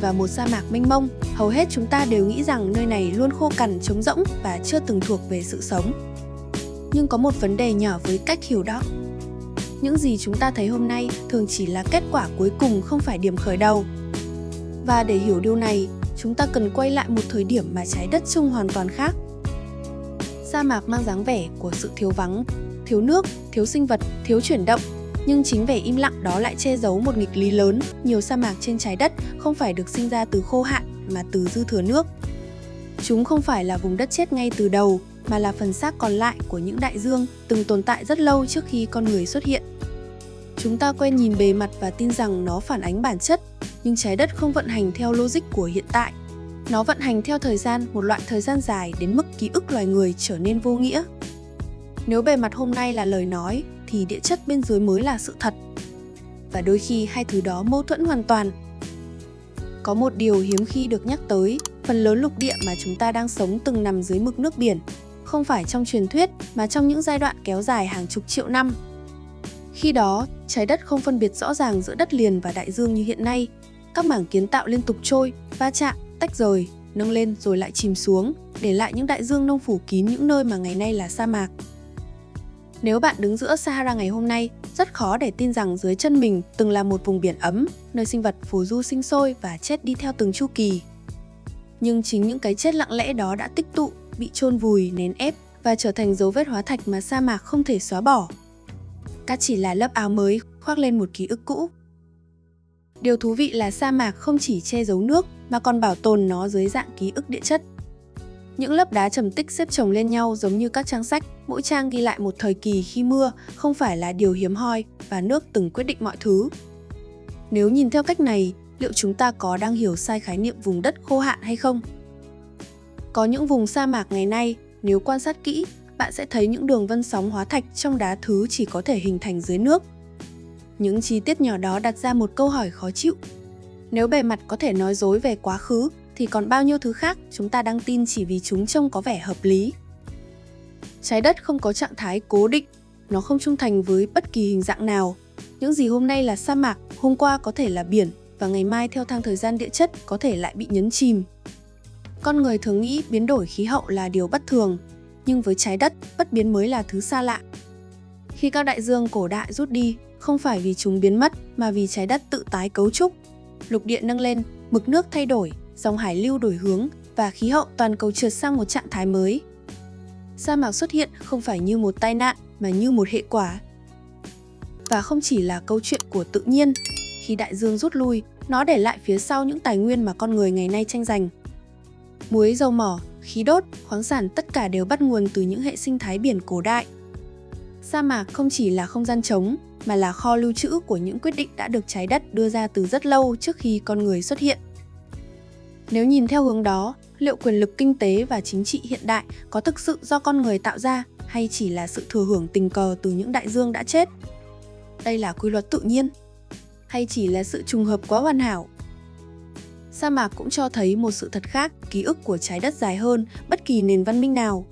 vào một sa mạc mênh mông, hầu hết chúng ta đều nghĩ rằng nơi này luôn khô cằn, trống rỗng và chưa từng thuộc về sự sống. Nhưng có một vấn đề nhỏ với cách hiểu đó. Những gì chúng ta thấy hôm nay thường chỉ là kết quả cuối cùng, không phải điểm khởi đầu. Và để hiểu điều này, chúng ta cần quay lại một thời điểm mà trái đất trông hoàn toàn khác. Sa mạc mang dáng vẻ của sự thiếu vắng, thiếu nước, thiếu sinh vật, thiếu chuyển động. Nhưng chính vẻ im lặng đó lại che giấu một nghịch lý lớn. Nhiều sa mạc trên trái đất không phải được sinh ra từ khô hạn mà từ dư thừa nước. Chúng không phải là vùng đất chết ngay từ đầu, mà là phần xác còn lại của những đại dương từng tồn tại rất lâu trước khi con người xuất hiện. Chúng ta quen nhìn bề mặt và tin rằng nó phản ánh bản chất, nhưng trái đất không vận hành theo logic của hiện tại. Nó vận hành theo thời gian, một loại thời gian dài đến mức ký ức loài người trở nên vô nghĩa. Nếu bề mặt hôm nay là lời nói, thì địa chất bên dưới mới là sự thật. Và đôi khi hai thứ đó mâu thuẫn hoàn toàn. Có một điều hiếm khi được nhắc tới, phần lớn lục địa mà chúng ta đang sống từng nằm dưới mực nước biển, không phải trong truyền thuyết mà trong những giai đoạn kéo dài hàng chục triệu năm. Khi đó, trái đất không phân biệt rõ ràng giữa đất liền và đại dương như hiện nay. Các mảng kiến tạo liên tục trôi, va chạm, tách rời, nâng lên rồi lại chìm xuống, để lại những đại dương nông phủ kín những nơi mà ngày nay là sa mạc. Nếu bạn đứng giữa Sahara ngày hôm nay, rất khó để tin rằng dưới chân mình từng là một vùng biển ấm, nơi sinh vật phù du sinh sôi và chết đi theo từng chu kỳ. Nhưng chính những cái chết lặng lẽ đó đã tích tụ, bị chôn vùi, nén ép và trở thành dấu vết hóa thạch mà sa mạc không thể xóa bỏ. Cát chỉ là lớp áo mới khoác lên một ký ức cũ. Điều thú vị là sa mạc không chỉ che giấu nước mà còn bảo tồn nó dưới dạng ký ức địa chất. Những lớp đá trầm tích xếp chồng lên nhau giống như các trang sách, mỗi trang ghi lại một thời kỳ khi mưa không phải là điều hiếm hoi và nước từng quyết định mọi thứ. Nếu nhìn theo cách này, liệu chúng ta có đang hiểu sai khái niệm vùng đất khô hạn hay không? Có những vùng sa mạc ngày nay, nếu quan sát kỹ, bạn sẽ thấy những đường vân sóng hóa thạch trong đá thứ chỉ có thể hình thành dưới nước. Những chi tiết nhỏ đó đặt ra một câu hỏi khó chịu. Nếu bề mặt có thể nói dối về quá khứ, thì còn bao nhiêu thứ khác chúng ta đang tin chỉ vì chúng trông có vẻ hợp lý. Trái đất không có trạng thái cố định, nó không trung thành với bất kỳ hình dạng nào. Những gì hôm nay là sa mạc, hôm qua có thể là biển, và ngày mai theo thang thời gian địa chất có thể lại bị nhấn chìm. Con người thường nghĩ biến đổi khí hậu là điều bất thường, nhưng với trái đất, bất biến mới là thứ xa lạ. Khi các đại dương cổ đại rút đi, không phải vì chúng biến mất mà vì trái đất tự tái cấu trúc. Lục địa nâng lên, mực nước thay đổi, dòng hải lưu đổi hướng và khí hậu toàn cầu trượt sang một trạng thái mới. Sa mạc xuất hiện không phải như một tai nạn mà như một hệ quả. Và không chỉ là câu chuyện của tự nhiên, khi đại dương rút lui, nó để lại phía sau những tài nguyên mà con người ngày nay tranh giành. Muối, dầu mỏ, khí đốt, khoáng sản tất cả đều bắt nguồn từ những hệ sinh thái biển cổ đại. Sa mạc không chỉ là không gian trống, mà là kho lưu trữ của những quyết định đã được trái đất đưa ra từ rất lâu trước khi con người xuất hiện. Nếu nhìn theo hướng đó, liệu quyền lực kinh tế và chính trị hiện đại có thực sự do con người tạo ra hay chỉ là sự thừa hưởng tình cờ từ những đại dương đã chết? Đây là quy luật tự nhiên, hay chỉ là sự trùng hợp quá hoàn hảo? Sa mạc cũng cho thấy một sự thật khác, ký ức của trái đất dài hơn bất kỳ nền văn minh nào.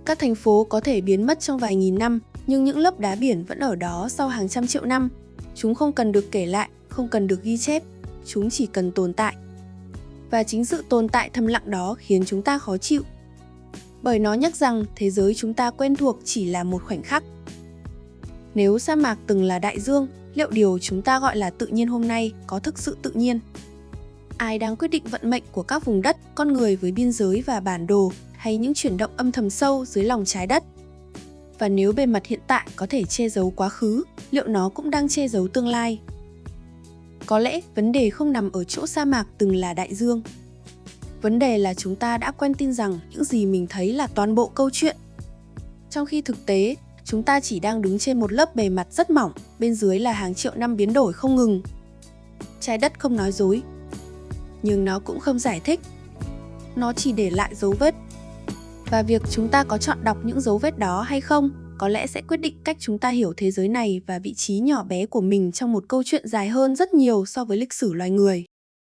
Các thành phố có thể biến mất trong vài nghìn năm, nhưng những lớp đá biển vẫn ở đó sau hàng trăm triệu năm. Chúng không cần được kể lại, không cần được ghi chép, chúng chỉ cần tồn tại. Và chính sự tồn tại thầm lặng đó khiến chúng ta khó chịu. Bởi nó nhắc rằng thế giới chúng ta quen thuộc chỉ là một khoảnh khắc. Nếu sa mạc từng là đại dương, liệu điều chúng ta gọi là tự nhiên hôm nay có thực sự tự nhiên? Ai đang quyết định vận mệnh của các vùng đất, con người với biên giới và bản đồ, hay những chuyển động âm thầm sâu dưới lòng trái đất? Và nếu bề mặt hiện tại có thể che giấu quá khứ, liệu nó cũng đang che giấu tương lai? Có lẽ vấn đề không nằm ở chỗ sa mạc từng là đại dương. Vấn đề là chúng ta đã quen tin rằng những gì mình thấy là toàn bộ câu chuyện. Trong khi thực tế, chúng ta chỉ đang đứng trên một lớp bề mặt rất mỏng, bên dưới là hàng triệu năm biến đổi không ngừng. Trái đất không nói dối, nhưng nó cũng không giải thích. Nó chỉ để lại dấu vết. Và việc chúng ta có chọn đọc những dấu vết đó hay không, có lẽ sẽ quyết định cách chúng ta hiểu thế giới này và vị trí nhỏ bé của mình trong một câu chuyện dài hơn rất nhiều so với lịch sử loài người.